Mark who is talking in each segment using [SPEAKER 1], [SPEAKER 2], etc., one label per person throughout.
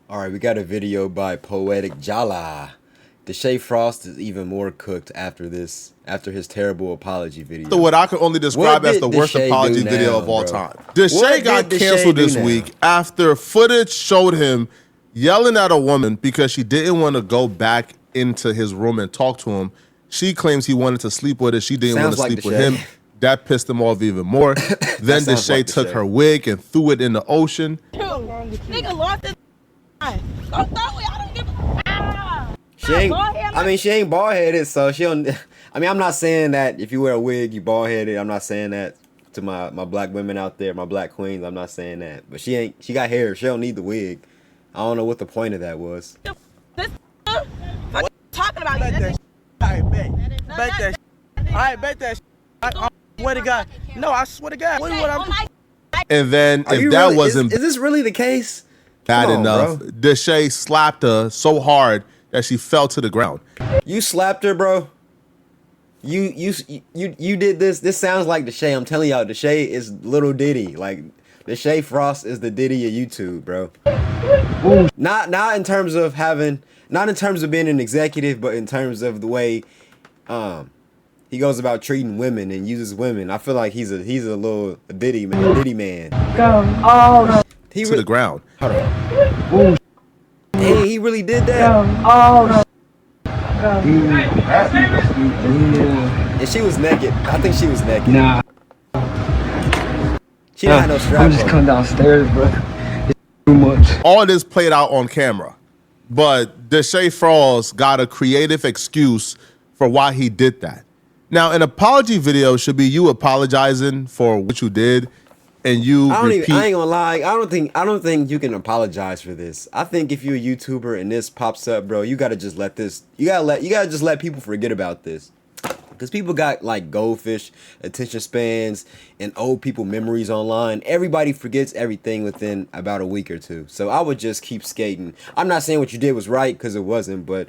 [SPEAKER 1] All right, we got a video by Poetic Jala. Deshae Frost is even more cooked after his terrible apology video.
[SPEAKER 2] What I can only describe as the worst apology video of all time. Deshae got canceled this week after footage showed him yelling at a woman because she didn't want to go back into his room and talk to him. She claims he wanted to sleep with her. She didn't want to sleep with him. That pissed him off even more. Then Deshae took her wig and threw it in the ocean.
[SPEAKER 3] Nigga lost his mind. Go throw it. I don't give a
[SPEAKER 1] she ain't bald headed, so she don't. I mean, I'm not saying that if you wear a wig, you bald headed. I'm not saying that to my black women out there, my black queens. I'm not saying that. But she got hair. She don't need the wig. I don't know what the point of that was.
[SPEAKER 3] This what you talking about?
[SPEAKER 4] Bet that. I bet that. I bet that. I swear to God. No, I swear to God. What I'm.
[SPEAKER 2] And then if that
[SPEAKER 1] really,
[SPEAKER 2] wasn't
[SPEAKER 1] is this really the case?
[SPEAKER 2] bad enough, bro. Deshae slapped her so hard that she fell to the ground.
[SPEAKER 1] You slapped her, bro. You did this. This sounds like Deshae. I'm telling y'all, Deshae is little Diddy. Like Deshae Frost is the Diddy of YouTube, bro. Not in terms of being an executive, but in terms of the way he goes about treating women and uses women. I feel like he's a little Diddy man.
[SPEAKER 2] Go to the ground.
[SPEAKER 1] Hold on. Hey, he really did that. And she was naked. I think she was naked.
[SPEAKER 5] Nah.
[SPEAKER 1] She didn't have no strap.
[SPEAKER 5] I'm just coming downstairs, bro. It's too much.
[SPEAKER 2] All this played out on camera, but Deshae Frost got a creative excuse for why he did that. Now, an apology video should be you apologizing for what you did, and you repeat.
[SPEAKER 1] I ain't gonna lie. I don't think you can apologize for this. I think if you're a YouTuber and this pops up, bro, you gotta just let this. You gotta just let people forget about this. Because people got like goldfish attention spans and old people memories online. Everybody forgets everything within about a week or two. So I would just keep skating. I'm not saying what you did was right, because it wasn't. But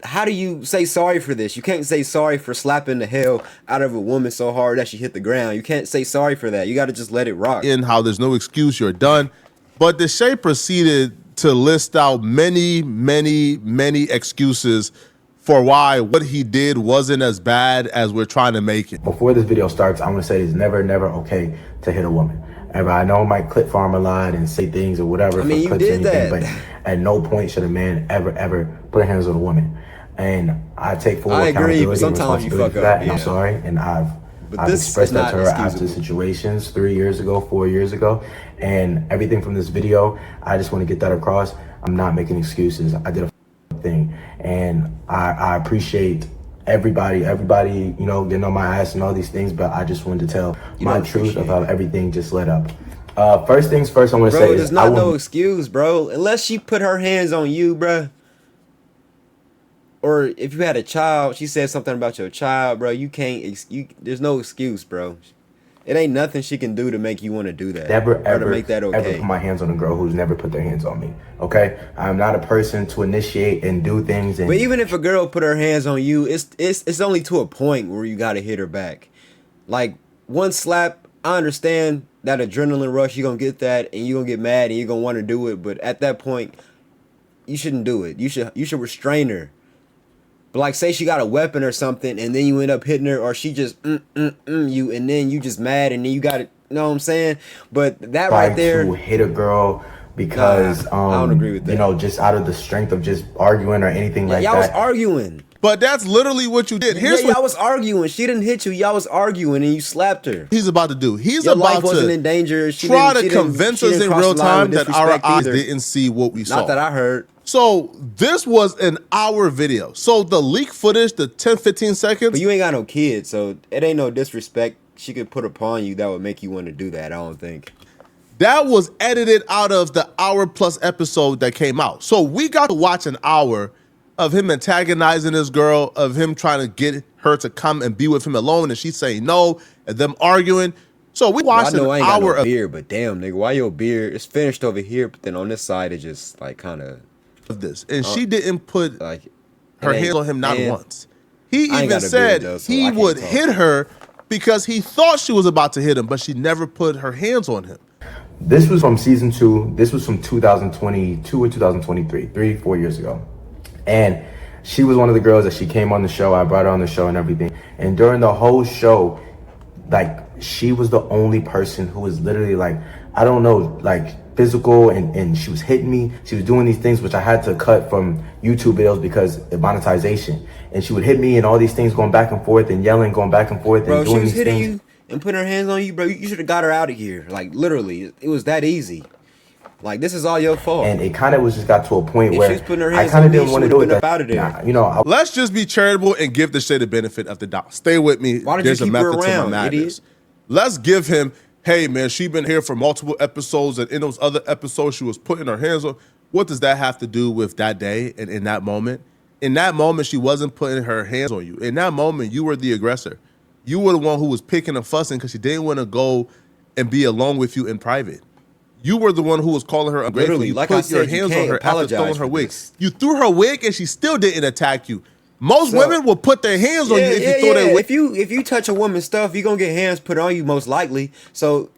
[SPEAKER 1] how do you say sorry for this? You can't say sorry for slapping the hell out of a woman so hard that she hit the ground. You can't say sorry for that. You got to just let it rock.
[SPEAKER 2] In how there's no excuse, you're done. But Deshae proceeded to list out many excuses for why what he did wasn't as bad as we're trying to make it.
[SPEAKER 6] Before this video starts, I want to say it's never okay to hit a woman. Ever. I know I might clip farm a lot and say things or whatever.
[SPEAKER 1] I mean, you did that.
[SPEAKER 6] But at no point should a man ever put hands on a woman. And I take full accountability and responsibility for that. And I'm sorry. And I've expressed that to her after situations 3 years ago, 4 years ago. And everything from this video, I just want to get that across. I'm not making excuses. I did a thing. And I appreciate everybody, you know, getting on my ass and all these things, but I just wanted to tell my truth of how everything just led up. First things first, I want to say
[SPEAKER 1] there's not no excuse, bro. Unless she put her hands on you, bro. Or if you had a child, she said something about your child, bro. You can't. There's no excuse, bro. It ain't nothing she can do to make you want to do that.
[SPEAKER 6] Never,
[SPEAKER 1] or to make that okay.
[SPEAKER 6] Ever put my hands on a girl who's never put their hands on me. Okay, I'm not a person to initiate and do things.
[SPEAKER 1] But even if a girl put her hands on you, it's only to a point where you gotta hit her back. Like one slap, I understand that adrenaline rush. You're gonna get that, and you're gonna get mad, and you're gonna want to do it. But at that point, you shouldn't do it. You should restrain her. But like, say she got a weapon or something, and then you end up hitting her, or she just you, and then you just mad, and then you got it. You know what I'm saying? But that right there,
[SPEAKER 6] to hit a girl because
[SPEAKER 1] I don't agree with that.
[SPEAKER 6] You know, just out of the strength of just arguing or anything like that.
[SPEAKER 1] Y'all was arguing.
[SPEAKER 2] But that's literally what you did.
[SPEAKER 1] Here's what y'all was arguing. She didn't hit you. Y'all was arguing, and you slapped her.
[SPEAKER 2] He's about to do. He's
[SPEAKER 1] Your
[SPEAKER 2] about
[SPEAKER 1] life wasn't in danger. She
[SPEAKER 2] try to convince us in real time that our eyes didn't see what we saw.
[SPEAKER 1] Not that I heard.
[SPEAKER 2] So this was an hour video. So the leak footage, the 10-15 seconds.
[SPEAKER 1] But you ain't got no kids, so it ain't no disrespect she could put upon you that would make you want to do that, I don't think.
[SPEAKER 2] That was edited out of the hour-plus episode that came out. So we got to watch an hour of him antagonizing this girl, of him trying to get her to come and be with him alone, and she's saying no, and them arguing. So we watched an hour.
[SPEAKER 1] I ain't got no beard, but damn, nigga, why your beard? It's finished over here, but then on this side, it just like kind of...
[SPEAKER 2] of this, and she didn't put like her hands on him not once. He even said he would hit her because he thought she was about to hit him, but she never put her hands on him.
[SPEAKER 6] This was from season 2. This was from 2022 or 2023, 3-4 years ago. And she was one of the girls that she came on the show. I brought her on the show and everything. And during the whole show, like, she was the only person who was literally like, I don't know, like, physical, and she was hitting me. She was doing these things which I had to cut from YouTube videos because of monetization. And she would hit me and all these things going back and forth and yelling, going back and forth,
[SPEAKER 1] bro,
[SPEAKER 6] and doing
[SPEAKER 1] she was
[SPEAKER 6] these
[SPEAKER 1] hitting
[SPEAKER 6] things.
[SPEAKER 1] you and putting her hands on you, bro. You should have got her out of here. Like, literally, it was that easy. Like, this is all your fault.
[SPEAKER 6] And it kind of was just got to a point
[SPEAKER 1] if
[SPEAKER 6] where
[SPEAKER 1] she was putting her
[SPEAKER 6] I
[SPEAKER 1] hands
[SPEAKER 6] kind of
[SPEAKER 1] on me,
[SPEAKER 6] didn't want to do it.
[SPEAKER 1] Out of there.
[SPEAKER 6] Nah, you know,
[SPEAKER 2] let's just be charitable and give Deshae the benefit of the doubt. Stay with me.
[SPEAKER 1] Why did
[SPEAKER 2] There's
[SPEAKER 1] you keep
[SPEAKER 2] a
[SPEAKER 1] her
[SPEAKER 2] method to my
[SPEAKER 1] around,
[SPEAKER 2] madness.
[SPEAKER 1] idiot?
[SPEAKER 2] Let's give him, hey, man, she been here for multiple episodes, and in those other episodes, she was putting her hands on. What does that have to do with that day and in that moment? In that moment, she wasn't putting her hands on you. In that moment, you were the aggressor. You were the one who was picking and fussing because she didn't want to go and be alone with you in private. You were the one who was calling her ungrateful.
[SPEAKER 1] Literally,
[SPEAKER 2] you
[SPEAKER 1] like
[SPEAKER 2] put
[SPEAKER 1] I said,
[SPEAKER 2] your hands on her after throwing her wig.
[SPEAKER 1] this.
[SPEAKER 2] You threw her wig and she still didn't attack you. Most women will put their hands on you if you throw their wig.
[SPEAKER 1] If you touch a woman's stuff, you're gonna get hands put on you most likely. So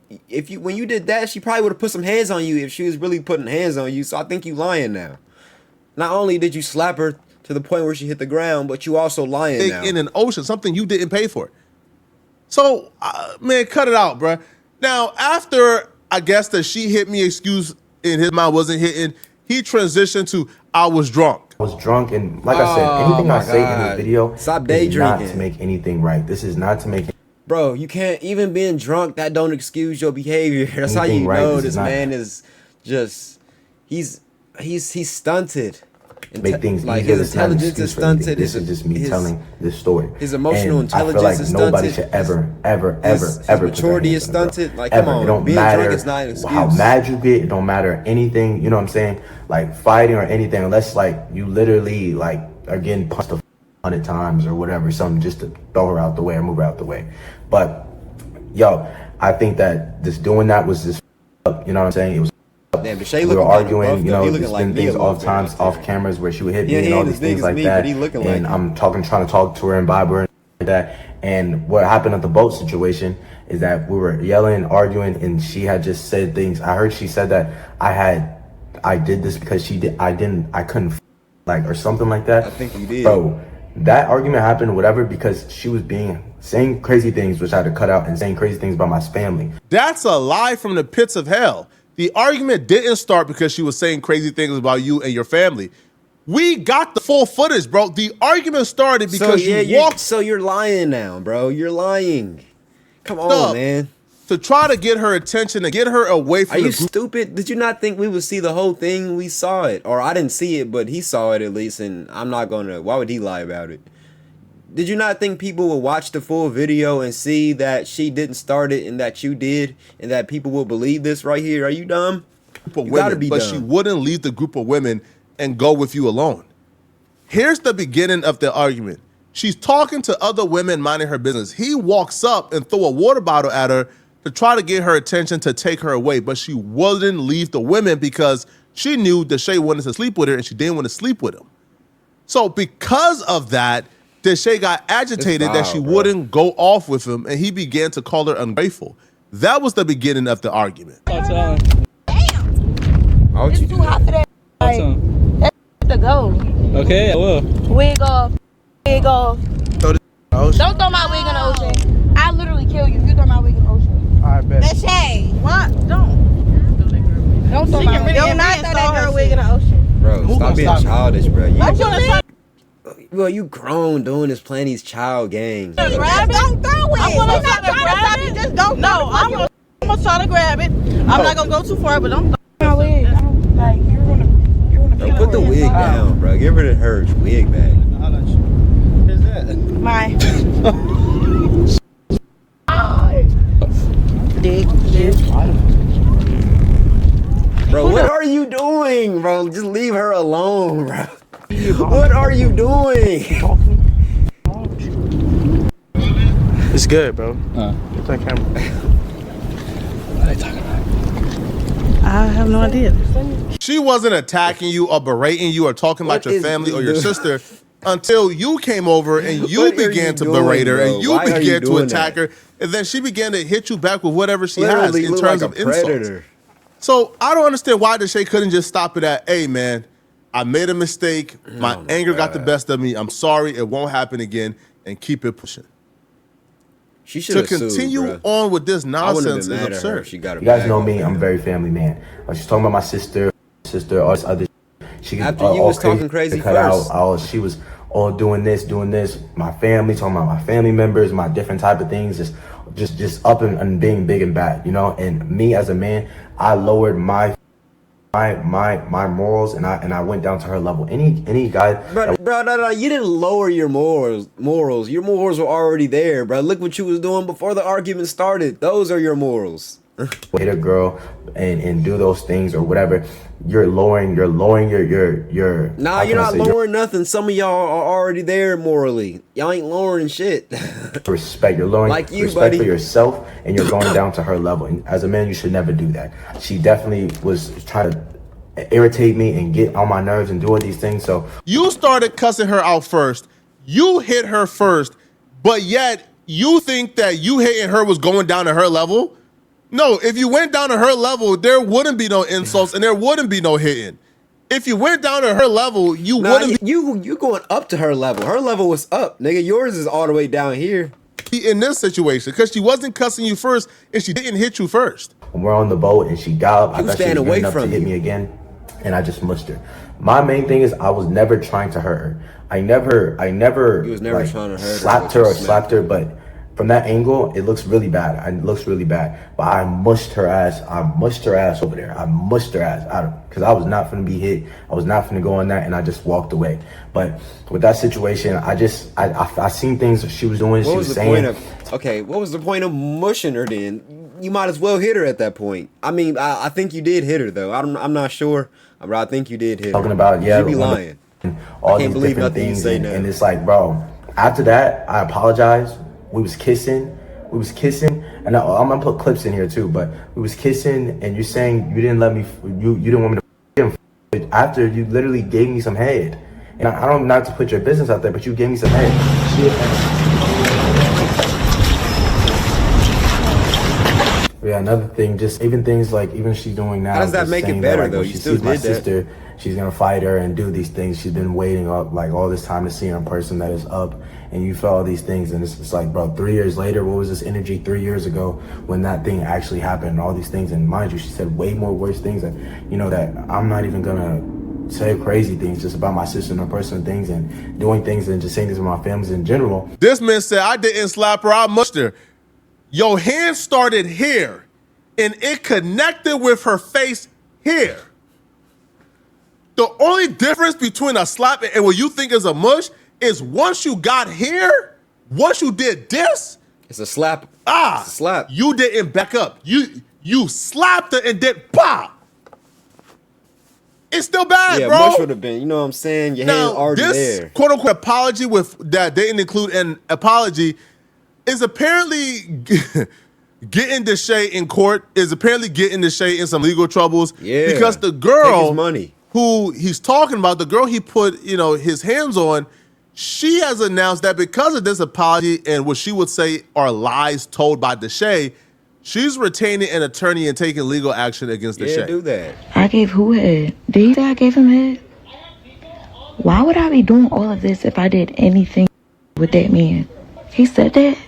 [SPEAKER 1] when you did that, she probably would have put some hands on you if she was really putting hands on you. So I think you lying now. Not only did you slap her to the point where she hit the ground, but you also lying now.
[SPEAKER 2] In an ocean, something you didn't pay for. So, man, cut it out, bruh. Now, after I guess that she hit me, excuse in his mind wasn't hitting, he transitioned to I was drunk.
[SPEAKER 6] I was drunk, and like I said, anything I say in this video
[SPEAKER 1] Stop day
[SPEAKER 6] is not
[SPEAKER 1] drinking.
[SPEAKER 6] to make anything right. This is not to make.
[SPEAKER 1] Bro, you can't even being drunk. That don't excuse your behavior. That's how
[SPEAKER 6] Anything
[SPEAKER 1] you
[SPEAKER 6] right,
[SPEAKER 1] know
[SPEAKER 6] this
[SPEAKER 1] this
[SPEAKER 6] is not-
[SPEAKER 1] man is just he's stunted.
[SPEAKER 6] Make things
[SPEAKER 1] like
[SPEAKER 6] easier.
[SPEAKER 1] his
[SPEAKER 6] It's not an
[SPEAKER 1] intelligence is
[SPEAKER 6] excuse for anything.
[SPEAKER 1] stunted.
[SPEAKER 6] This is just me telling this story.
[SPEAKER 1] His emotional
[SPEAKER 6] And I feel
[SPEAKER 1] intelligence
[SPEAKER 6] like
[SPEAKER 1] is
[SPEAKER 6] nobody
[SPEAKER 1] stunted.
[SPEAKER 6] should ever
[SPEAKER 1] His
[SPEAKER 6] put their
[SPEAKER 1] maturity
[SPEAKER 6] hands
[SPEAKER 1] is
[SPEAKER 6] on a girl.
[SPEAKER 1] stunted. Like,
[SPEAKER 6] Ever.
[SPEAKER 1] come on,
[SPEAKER 6] It don't
[SPEAKER 1] being
[SPEAKER 6] matter
[SPEAKER 1] drunk is not an excuse.
[SPEAKER 6] how mad you get. It don't matter anything. You know what I'm saying? Like fighting or anything, unless like you literally like are getting punched 100 times or whatever, something just to throw her out the way or move her out the way. But yo, I think that just doing that was just, you know what I'm saying? It was.
[SPEAKER 1] Damn, Deshae
[SPEAKER 6] We were
[SPEAKER 1] looking
[SPEAKER 6] arguing, you know,
[SPEAKER 1] he
[SPEAKER 6] there's
[SPEAKER 1] looking like
[SPEAKER 6] been
[SPEAKER 1] me
[SPEAKER 6] things
[SPEAKER 1] a
[SPEAKER 6] off
[SPEAKER 1] little
[SPEAKER 6] times,
[SPEAKER 1] bit.
[SPEAKER 6] off cameras where she would hit me
[SPEAKER 1] Yeah,
[SPEAKER 6] and
[SPEAKER 1] he
[SPEAKER 6] all
[SPEAKER 1] ain't
[SPEAKER 6] these
[SPEAKER 1] as big
[SPEAKER 6] things
[SPEAKER 1] as
[SPEAKER 6] like
[SPEAKER 1] me,
[SPEAKER 6] that.
[SPEAKER 1] but he looking like
[SPEAKER 6] And
[SPEAKER 1] you.
[SPEAKER 6] I'm trying to talk to her and vibe her and like that. And what happened at the boat situation is that we were yelling, arguing, and she had just said things. I heard she said that I did this because I couldn't like, or something like that.
[SPEAKER 1] I think you did.
[SPEAKER 6] Bro, that argument happened, whatever, because she was saying crazy things, which I had to cut out, and saying crazy things about my family.
[SPEAKER 2] That's a lie from the pits of hell. The argument didn't start because she was saying crazy things about you and your family. We got the full footage, bro. The argument started because you walked.
[SPEAKER 1] So you're lying now, bro. You're lying. Come on,
[SPEAKER 2] up
[SPEAKER 1] man.
[SPEAKER 2] to try to get her attention and get her away from
[SPEAKER 1] Are
[SPEAKER 2] the
[SPEAKER 1] you
[SPEAKER 2] group.
[SPEAKER 1] stupid? Did you not think we would see the whole thing? We saw it. Or I didn't see it, but he saw it at least, and I'm not gonna. Why would he lie about it? Did you not think people would watch the full video and see that she didn't start it and that you did, and that people will believe this right here? Are you dumb?
[SPEAKER 2] Group of
[SPEAKER 1] You gotta
[SPEAKER 2] women,
[SPEAKER 1] be
[SPEAKER 2] but
[SPEAKER 1] dumb.
[SPEAKER 2] she wouldn't leave the group of women and go with you alone. Here's the beginning of the argument. She's talking to other women minding her business. He walks up and throw a water bottle at her to try to get her attention to take her away, but she wouldn't leave the women because she knew Deshae wanted to sleep with her and she didn't want to sleep with him. So because of that, Deshae got agitated that she wouldn't go off with him, and he began to call her ungrateful. That was the beginning of the argument.
[SPEAKER 1] Why would
[SPEAKER 3] It's
[SPEAKER 1] you
[SPEAKER 3] too
[SPEAKER 1] do
[SPEAKER 3] hot for
[SPEAKER 1] that?
[SPEAKER 3] that. Like, that's to go.
[SPEAKER 7] Okay, I will.
[SPEAKER 3] Wig off. Wig off.
[SPEAKER 4] Throw this in the ocean.
[SPEAKER 3] Don't throw my wig in the ocean. I'll literally kill you if you throw my wig in the ocean.
[SPEAKER 4] All right, bet.
[SPEAKER 3] Deshae. What? Don't throw my wig. Don't not throw that girl wig in the ocean.
[SPEAKER 1] Bro, stop being childish, bro.
[SPEAKER 3] Well,
[SPEAKER 1] You grown doing this playing these child games.
[SPEAKER 3] grab it. Don't throw it.
[SPEAKER 8] I'm gonna
[SPEAKER 3] We're
[SPEAKER 8] try
[SPEAKER 3] not
[SPEAKER 8] to
[SPEAKER 3] trying to
[SPEAKER 8] grab
[SPEAKER 3] stop
[SPEAKER 8] it.
[SPEAKER 3] you. Just don't.
[SPEAKER 8] No, I'm gonna try to grab it. I'm not gonna go too far, but don't.
[SPEAKER 3] my wig. Like you're gonna
[SPEAKER 1] Bro, put the wig down, bro. Give her her wig back.
[SPEAKER 4] Where's that?
[SPEAKER 3] my dick.
[SPEAKER 1] Bro, what are you doing, bro? Just leave her alone, bro. What are you doing?
[SPEAKER 4] It's good, bro.
[SPEAKER 7] What
[SPEAKER 4] Get that camera.
[SPEAKER 7] are they talking about?
[SPEAKER 8] I have no idea.
[SPEAKER 2] She wasn't attacking you or berating you or talking about
[SPEAKER 1] What
[SPEAKER 2] your
[SPEAKER 1] is
[SPEAKER 2] family or your
[SPEAKER 1] this?
[SPEAKER 2] sister until you came over and you
[SPEAKER 1] What are
[SPEAKER 2] began
[SPEAKER 1] you
[SPEAKER 2] to
[SPEAKER 1] doing,
[SPEAKER 2] berate her
[SPEAKER 1] bro?
[SPEAKER 2] and you
[SPEAKER 1] Why are you
[SPEAKER 2] began to
[SPEAKER 1] doing
[SPEAKER 2] attack
[SPEAKER 1] that?
[SPEAKER 2] her, and then she began to hit you back with whatever she
[SPEAKER 1] Literally
[SPEAKER 2] has in
[SPEAKER 1] look
[SPEAKER 2] terms
[SPEAKER 1] like
[SPEAKER 2] of
[SPEAKER 1] a
[SPEAKER 2] insults.
[SPEAKER 1] predator.
[SPEAKER 2] So I don't understand why Deshae couldn't just stop it at, hey, man, I made a mistake. My anger got the best of me. I'm sorry. It won't happen again. And keep it pushing.
[SPEAKER 1] She should have
[SPEAKER 2] continue on with this nonsense is absurd.
[SPEAKER 1] She got
[SPEAKER 6] you guys know me. I'm a very family man. She's talking about my sister, all this other. She
[SPEAKER 1] after you was talking crazy first.
[SPEAKER 6] She was all doing this. My family, talking about my family members, my different type of things, just up and being big and bad, you know. And me as a man, I lowered my morals and I went down to her level. Any guy,
[SPEAKER 1] bro, no, you didn't lower your morals. Your morals were already there, bro. Look what you was doing before the argument started. Those are your morals.
[SPEAKER 6] Hit a girl and do those things or whatever. You're lowering your.
[SPEAKER 1] Nah, you're not lowering nothing. Some of y'all are already there morally. Y'all ain't lowering shit.
[SPEAKER 6] Respect. You're lowering
[SPEAKER 1] like you,
[SPEAKER 6] respect
[SPEAKER 1] buddy.
[SPEAKER 6] for yourself, and you're going down to her level. And as a man, you should never do that. She definitely was trying to irritate me and get on my nerves and do all these things. So
[SPEAKER 2] you started cussing her out first. You hit her first, but yet you think that you hitting her was going down to her level. No, if you went down to her level, there wouldn't be no insults and there wouldn't be no hitting. If you went down to her level, you wouldn't.
[SPEAKER 1] You going up to her level. Her level was up, nigga. Yours is all the way down here.
[SPEAKER 2] In this situation, because she wasn't cussing you first and she didn't hit you first.
[SPEAKER 6] We're on the boat and she got up.
[SPEAKER 1] I thought she was
[SPEAKER 6] away from to hit me again, and I just mushed her. My main thing is I was never trying to hurt her. I never.
[SPEAKER 1] You was never trying to hurt
[SPEAKER 6] her. Slapped her, but. From that angle, it looks really bad. It looks really bad. But I mushed her ass. Over there. I mushed her ass out because I was not finna be hit. I was not finna go on that, and I just walked away. But with that situation, I seen things she was doing. She was saying.
[SPEAKER 1] What was the point of mushing her then? You might as well hit her at that point. I mean, I think you did hit her though. I'm not sure, but I think you did hit her.
[SPEAKER 6] Talking about
[SPEAKER 1] you be lying.
[SPEAKER 6] All these different things, and it's like, bro. After that, I apologized. We was kissing, and I'm gonna put clips in here too. But we was kissing, and you're saying you didn't let me, you didn't want me to after you literally gave me some head. And I don't not to put your business out there, but you gave me some head. Yeah, another thing, just even things like even she's doing now.
[SPEAKER 1] How does that make it better though? You still did
[SPEAKER 6] my sister, she's gonna fight her and do these things. She's been waiting up like all this time to see her in person that is up, and you felt all these things, and it's like, bro, 3 years later, what was this energy 3 years ago when that thing actually happened and all these things? And mind you, she said way more worse things that, you know, that I'm not even gonna say crazy things just about my sister and her personal things and doing things and just saying things about my families in general.
[SPEAKER 2] This man said, I didn't slap her, I mushed her. Your hand started here, and it connected with her face here. The only difference between a slap and what you think is a mush is once you got here, once you did this,
[SPEAKER 1] it's a slap.
[SPEAKER 2] It's a slap. You didn't back up. You slapped her and then pop. It's still bad, bro.
[SPEAKER 1] Yeah, mush would have been. You know what I'm saying? Your hand already there.
[SPEAKER 2] This quote unquote apology with that didn't include an apology is apparently getting Deshae in court. Is apparently getting Deshae in some legal troubles.
[SPEAKER 1] Yeah,
[SPEAKER 2] because the girl
[SPEAKER 1] his money.
[SPEAKER 2] Who he's talking about, the girl he put his hands on, she has announced that because of this apology and what she would say are lies told by Deshae, she's retaining an attorney and taking legal action against Deshae.
[SPEAKER 1] Yeah, do that.
[SPEAKER 9] I gave who head? Did he say I gave him head? Why would I be doing all of this if I did anything with that man? He said that?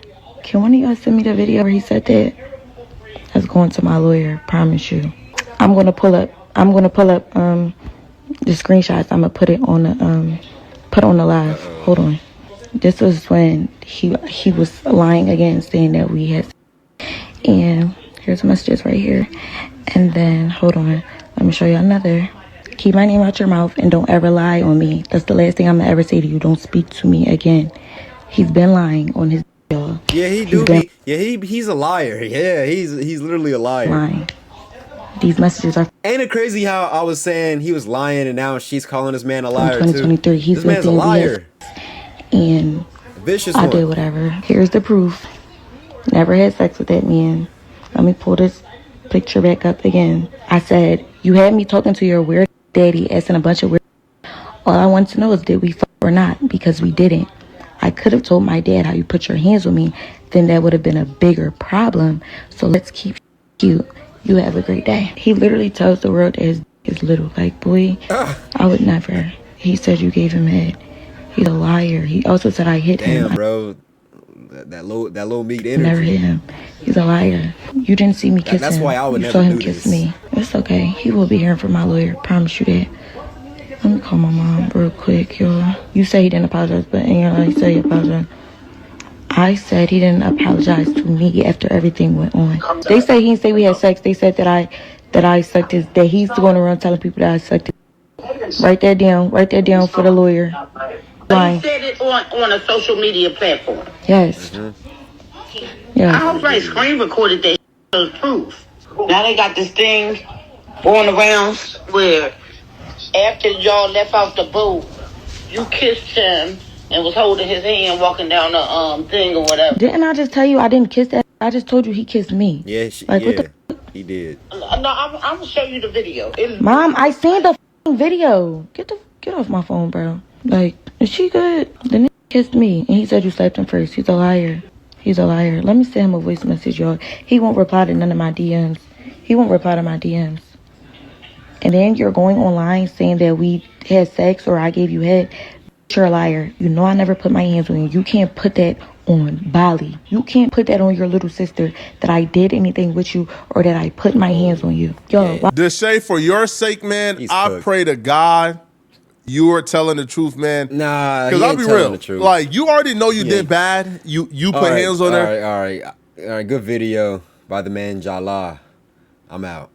[SPEAKER 9] Can one of y'all send me the video where he said that? That's going to my lawyer, promise you. I'm gonna pull up the screenshots. I'm gonna put it on the live. Hold on. This was when he was lying again, saying that we had. And here's the messages right here. And then hold on, let me show you another. Keep my name out your mouth and don't ever lie on me. That's the last thing I'm gonna ever say to you. Don't speak to me again. He's been lying on his.
[SPEAKER 1] Yeah, he's a liar. Yeah, he's literally a liar.
[SPEAKER 9] Lying. These messages are.
[SPEAKER 1] Ain't it crazy how I was saying he was lying and now she's calling this man a liar too?
[SPEAKER 9] 2023. He's
[SPEAKER 1] this man's a liar.
[SPEAKER 9] And
[SPEAKER 1] vicious
[SPEAKER 9] I did whatever. Here's the proof. Never had sex with that man. Let me pull this picture back up again. I said, you had me talking to your weird daddy, asking a bunch of weird. All I want to know is did we fuck or not? Because we didn't. I could have told my dad how you put your hands on me. Then that would have been a bigger problem. So let's keep cute You have a great day. He literally tells the world that his is little. Like, boy, I would never. He said you gave him head. He's a liar. He also said I hit him.
[SPEAKER 1] Damn, bro. That low meat energy.
[SPEAKER 9] Never hit him. He's a liar. You didn't see me kiss him.
[SPEAKER 1] That's why I would
[SPEAKER 9] you
[SPEAKER 1] never
[SPEAKER 9] saw him
[SPEAKER 1] do
[SPEAKER 9] kiss
[SPEAKER 1] this.
[SPEAKER 9] me. It's okay. He will be hearing from my lawyer. Promise you that. Let me call my mom real quick, y'all. You say he didn't apologize, but in your life, you say he apologized. I said he didn't apologize to me after everything went on. They say he didn't say we had sex. They said that I sucked his, that he's going around telling people that I sucked his. Write that down. Write that down for the lawyer.
[SPEAKER 10] He said it on a social media platform.
[SPEAKER 9] Yes. Yeah.
[SPEAKER 10] I hope they screen recorded that as proof. Now they got this thing going around where after y'all left off the boat, you kissed him and was holding his hand walking down the thing or whatever.
[SPEAKER 9] Didn't I just tell you I didn't kiss that? I just told you he kissed me.
[SPEAKER 1] Yeah,
[SPEAKER 9] like,
[SPEAKER 1] yeah,
[SPEAKER 9] what the
[SPEAKER 1] he did.
[SPEAKER 10] No, I'm gonna show you the video.
[SPEAKER 9] Mom, I seen the video. Get off my phone, bro. Like, is she good? The nigga kissed me, and he said you slapped him first. He's a liar. He's a liar. Let me send him a voice message, y'all. He won't reply to none of my DMs. He won't reply to my DMs. And then you're going online saying that we had sex or I gave you head. You're a liar. You know I never put my hands on you. You can't put that on Bali. You can't put that on your little sister that I did anything with you or that I put my hands on you. Yo,
[SPEAKER 2] Deshae, for your sake, man, I
[SPEAKER 1] cooked.
[SPEAKER 2] pray to God you are telling the truth, man.
[SPEAKER 1] Nah,
[SPEAKER 2] because I'll be real.
[SPEAKER 1] The truth.
[SPEAKER 2] Like, you already know you did bad. You put hands on her.
[SPEAKER 1] All right. Good video by the man Jala. I'm out.